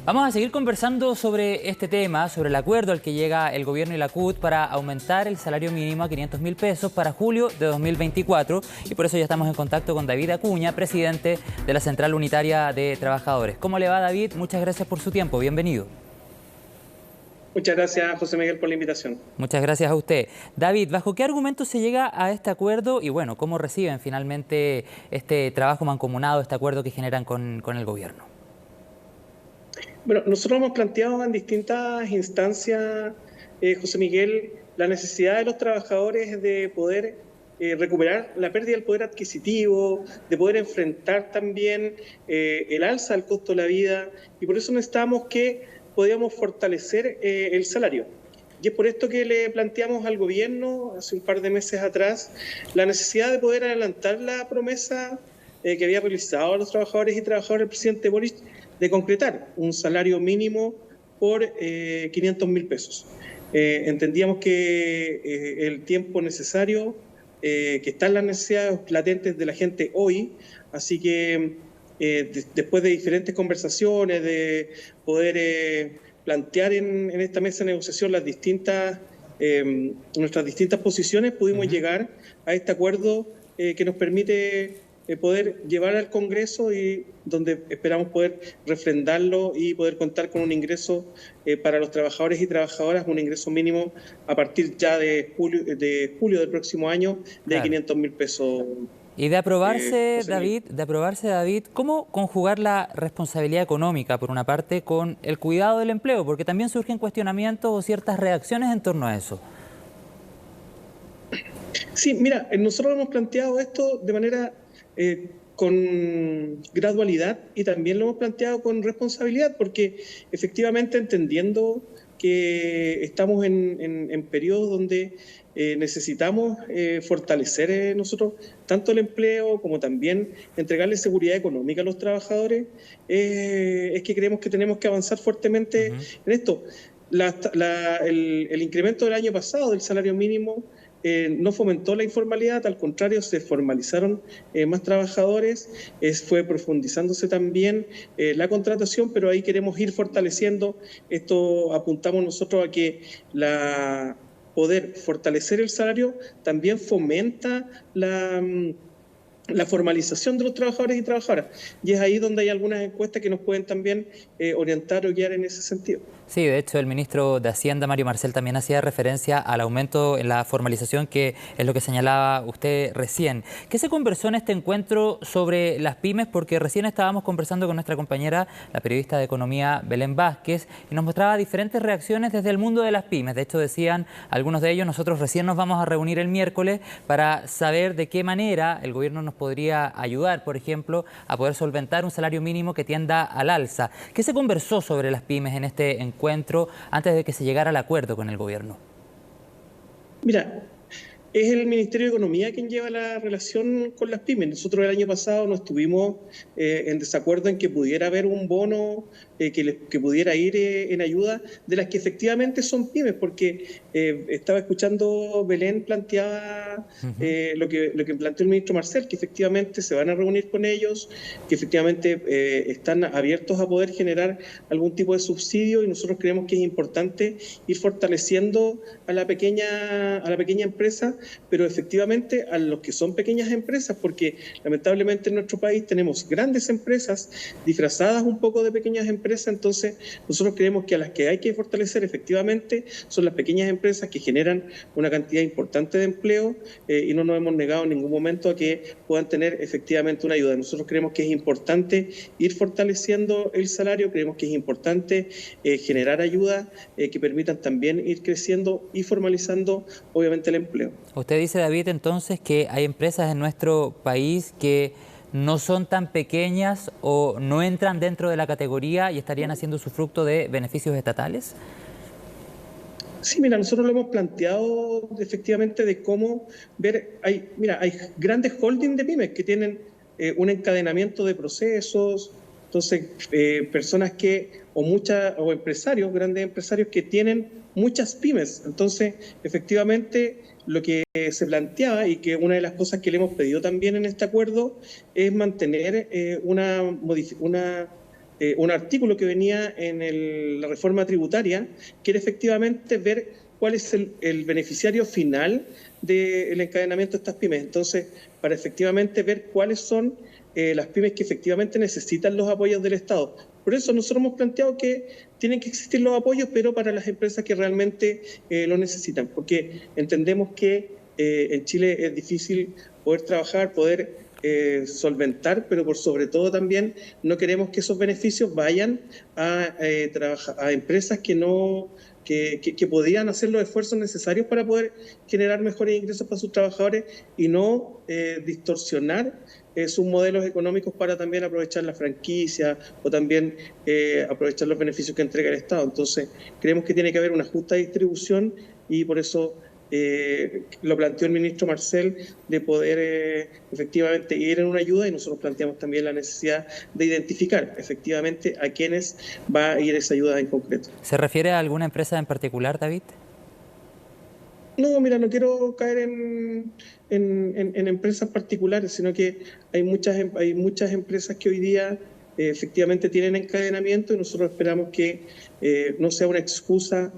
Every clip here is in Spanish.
Vamos a seguir conversando sobre este tema, sobre el acuerdo al que llega el gobierno y la CUT para aumentar el salario mínimo a 500.000 pesos para julio de 2024. Y por eso ya estamos en contacto con David Acuña, presidente de la Central Unitaria de Trabajadores. ¿Cómo le va, David? Muchas gracias por su tiempo. Bienvenido. Muchas gracias, José Miguel, por la invitación. Muchas gracias a usted. David, ¿bajo qué argumentos se llega a este acuerdo? Y bueno, ¿cómo reciben finalmente este trabajo mancomunado, este acuerdo que generan con el gobierno? Bueno, nosotros hemos planteado en distintas instancias, José Miguel, la necesidad de los trabajadores de poder recuperar la pérdida del poder adquisitivo, de poder enfrentar también el alza del costo de la vida, y por eso necesitamos que podamos fortalecer el salario. Y es por esto que le planteamos al gobierno hace un par de meses atrás la necesidad de poder adelantar la promesa que había realizado a los trabajadores y trabajadoras el presidente Boric de concretar un salario mínimo por 500.000 pesos. Entendíamos que el tiempo necesario, que están las necesidades latentes de la gente hoy, así que después de diferentes conversaciones, de poder plantear en esta mesa de negociación nuestras distintas posiciones, pudimos llegar a este acuerdo que nos permite poder llevar al Congreso y donde esperamos poder refrendarlo y poder contar con un ingreso para los trabajadores y trabajadoras, un ingreso mínimo a partir ya de julio del próximo año de Claro. 500.000 pesos. Y de aprobarse, David, ¿cómo conjugar la responsabilidad económica, por una parte, con el cuidado del empleo? Porque también surgen cuestionamientos o ciertas reacciones en torno a eso. Sí, mira, nosotros hemos planteado esto de manera con gradualidad y también lo hemos planteado con responsabilidad, porque efectivamente entendiendo que estamos en periodos donde necesitamos fortalecer nosotros tanto el empleo como también entregarle seguridad económica a los trabajadores, es que creemos que tenemos que avanzar fuertemente en esto. El incremento del año pasado del salario mínimo no fomentó la informalidad, al contrario, se formalizaron más trabajadores, fue profundizándose también la contratación, pero ahí queremos ir fortaleciendo. Esto apuntamos nosotros a que poder fortalecer el salario también fomenta la formalización de los trabajadores y trabajadoras. Y es ahí donde hay algunas encuestas que nos pueden también orientar o guiar en ese sentido. Sí, de hecho el ministro de Hacienda, Mario Marcel, también hacía referencia al aumento en la formalización, que es lo que señalaba usted recién. ¿Qué se conversó en este encuentro sobre las pymes? Porque recién estábamos conversando con nuestra compañera, la periodista de Economía, Belén Vázquez, y nos mostraba diferentes reacciones desde el mundo de las pymes. De hecho, decían algunos de ellos, nosotros recién nos vamos a reunir el miércoles para saber de qué manera el gobierno nos podría ayudar, por ejemplo, a poder solventar un salario mínimo que tienda al alza. ¿Qué se conversó sobre las pymes en este encuentro antes de que se llegara al acuerdo con el gobierno? Mira, es el Ministerio de Economía quien lleva la relación con las pymes. Nosotros el año pasado no estuvimos en desacuerdo en que pudiera haber un bono que pudiera ir en ayuda de las que efectivamente son pymes, porque estaba escuchando Belén planteaba lo que planteó el ministro Marcel, que efectivamente se van a reunir con ellos, que efectivamente están abiertos a poder generar algún tipo de subsidio, y nosotros creemos que es importante ir fortaleciendo a la pequeña empresa, pero efectivamente a los que son pequeñas empresas, porque lamentablemente en nuestro país tenemos grandes empresas disfrazadas un poco de pequeñas empresas. Entonces nosotros creemos que a las que hay que fortalecer efectivamente son las pequeñas empresas que generan una cantidad importante de empleo, y no nos hemos negado en ningún momento a que puedan tener efectivamente una ayuda. Nosotros creemos que es importante ir fortaleciendo el salario, creemos que es importante generar ayudas que permitan también ir creciendo y formalizando obviamente el empleo. Usted dice, David, entonces, que hay empresas en nuestro país que no son tan pequeñas o no entran dentro de la categoría y estarían haciendo su fruto de beneficios estatales. Sí, mira, nosotros lo hemos planteado efectivamente de cómo ver, hay grandes holdings de pymes que tienen un encadenamiento de procesos. Entonces, personas o empresarios, grandes empresarios que tienen muchas pymes. Entonces, efectivamente, lo que se planteaba, y que una de las cosas que le hemos pedido también en este acuerdo, es mantener una un artículo que venía en la reforma tributaria, que era efectivamente ver cuál es el beneficiario final del encadenamiento de estas pymes. Entonces, para efectivamente ver cuáles son las pymes que efectivamente necesitan los apoyos del Estado. Por eso nosotros hemos planteado que tienen que existir los apoyos, pero para las empresas que realmente lo necesitan, porque entendemos que en Chile es difícil poder trabajar, poder solventar, pero por sobre todo también no queremos que esos beneficios vayan a empresas que no... Que podían hacer los esfuerzos necesarios para poder generar mejores ingresos para sus trabajadores y no distorsionar sus modelos económicos para también aprovechar la franquicia o también aprovechar los beneficios que entrega el Estado. Entonces, creemos que tiene que haber una justa distribución y por eso lo planteó el ministro Marcel de poder efectivamente ir en una ayuda, y nosotros planteamos también la necesidad de identificar efectivamente a quiénes va a ir esa ayuda en concreto. ¿Se refiere a alguna empresa en particular, David? No, mira, no quiero caer en empresas particulares, sino que hay muchas empresas que hoy día efectivamente tienen encadenamiento, y nosotros esperamos que no sea una excusa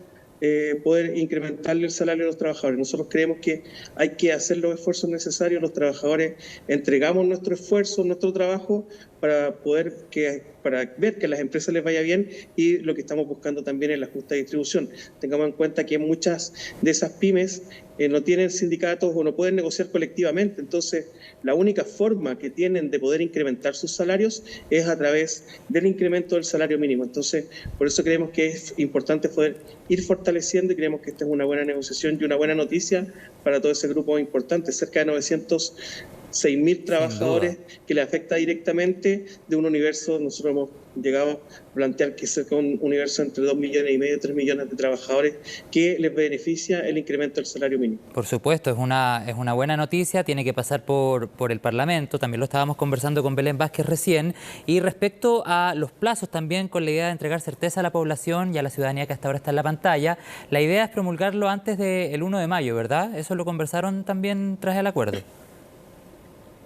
poder incrementarle el salario a los trabajadores. Nosotros creemos que hay que hacer los esfuerzos necesarios. Los trabajadores entregamos nuestro esfuerzo, nuestro trabajo para ver que a las empresas les vaya bien, y lo que estamos buscando también es la justa distribución. Tengamos en cuenta que muchas de esas pymes no tienen sindicatos o no pueden negociar colectivamente. Entonces, la única forma que tienen de poder incrementar sus salarios es a través del incremento del salario mínimo. Entonces, por eso creemos que es importante poder ir fortaleciendo, y creemos que esta es una buena negociación y una buena noticia para todo ese grupo importante, cerca de 906.000 trabajadores que le afecta directamente de un universo.Nosotros hemos llegado a plantear que es un universo entre 2,5 millones y 3 millones de trabajadores que les beneficia el incremento del salario mínimo. Por supuesto, es una buena noticia, tiene que pasar por el Parlamento, también lo estábamos conversando con Belén Vázquez recién, y respecto a los plazos también, con la idea de entregar certeza a la población y a la ciudadanía que hasta ahora está en la pantalla, la idea es promulgarlo antes del 1 de mayo, ¿verdad? ¿Eso lo conversaron también tras el acuerdo?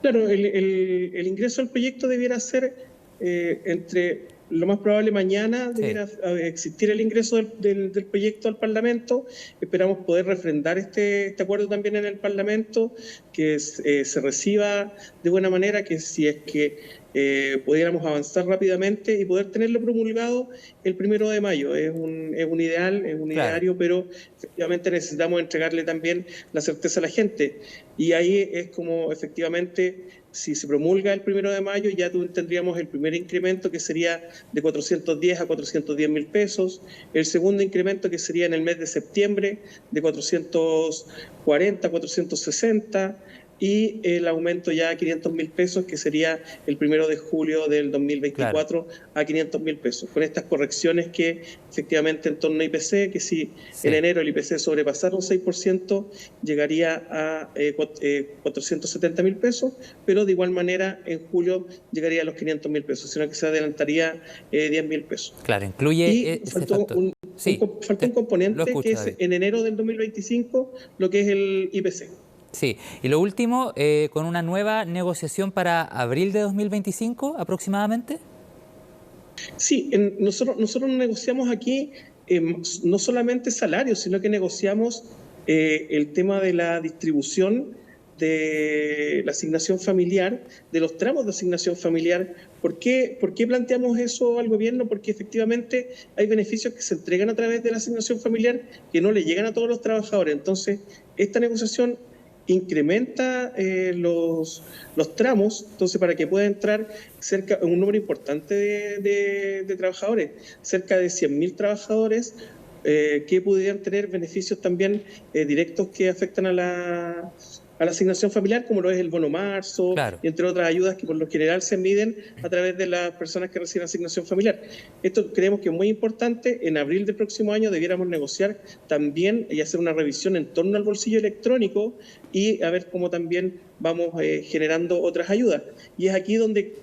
Claro, el ingreso al proyecto debiera ser entre lo más probable mañana. Debiera existir el ingreso del proyecto al Parlamento. Esperamos poder refrendar este acuerdo también en el Parlamento, que se reciba de buena manera, que si es que pudiéramos avanzar rápidamente y poder tenerlo promulgado el 1 de mayo. Es un ideal, es un ideario, pero efectivamente necesitamos entregarle también la certeza a la gente. Y ahí es como efectivamente, si se promulga el 1 de mayo, ya tendríamos el primer incremento, que sería de 410 a 410.000 pesos, el segundo incremento, que sería en el mes de septiembre, de 440 a 460, y el aumento ya a 500.000 pesos, que sería el 1 de julio del 2024, a 500.000 pesos. Con estas correcciones que efectivamente en torno a IPC, que si en enero el IPC sobrepasara un 6%, llegaría a 470.000 pesos, pero de igual manera en julio llegaría a los 500.000 pesos, sino que se adelantaría 10.000 pesos. Claro, incluye... Y faltó un componente, que es en enero del 2025, lo que es el IPC. Sí, y lo último, con una nueva negociación para abril de 2025 aproximadamente. Sí, nosotros negociamos aquí no solamente salarios, sino que negociamos el tema de la distribución de la asignación familiar, de los tramos de asignación familiar. ¿Por qué planteamos eso al gobierno? Porque efectivamente hay beneficios que se entregan a través de la asignación familiar que no le llegan a todos los trabajadores. Entonces, esta negociación incrementa los tramos, entonces, para que pueda entrar un número importante de trabajadores, cerca de 100.000 trabajadores que pudieran tener beneficios también directos que afectan a la asignación familiar, como lo es el bono marzo, y entre otras ayudas que por lo general se miden a través de las personas que reciben asignación familiar. Esto creemos que es muy importante. En abril del próximo año debiéramos negociar también y hacer una revisión en torno al bolsillo electrónico, y a ver cómo también vamos generando otras ayudas. Y es aquí donde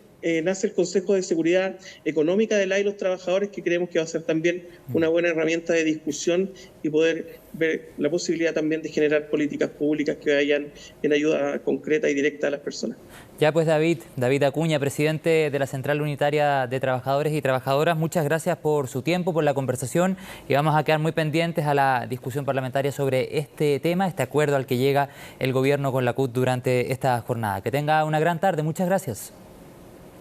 nace el Consejo de Seguridad Económica de y los trabajadores, que creemos que va a ser también una buena herramienta de discusión y poder ver la posibilidad también de generar políticas públicas que vayan en ayuda concreta y directa a las personas. Ya pues David Acuña, presidente de la Central Unitaria de Trabajadores y Trabajadoras, muchas gracias por su tiempo, por la conversación y vamos a quedar muy pendientes a la discusión parlamentaria sobre este tema, este acuerdo al que llega el gobierno con la CUT durante esta jornada. Que tenga una gran tarde, muchas gracias.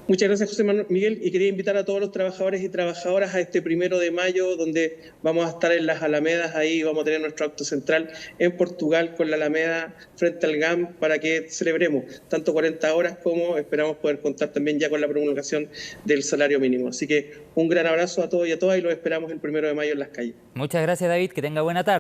Muchas gracias, José Manuel Miguel, y quería invitar a todos los trabajadores y trabajadoras a este 1 de mayo, donde vamos a estar en las Alamedas. Ahí vamos a tener nuestro acto central en Portugal con la Alameda frente al GAM para que celebremos tanto 40 horas como esperamos poder contar también ya con la promulgación del salario mínimo. Así que un gran abrazo a todos y a todas y los esperamos el 1 de mayo en las calles. Muchas gracias, David, que tenga buena tarde.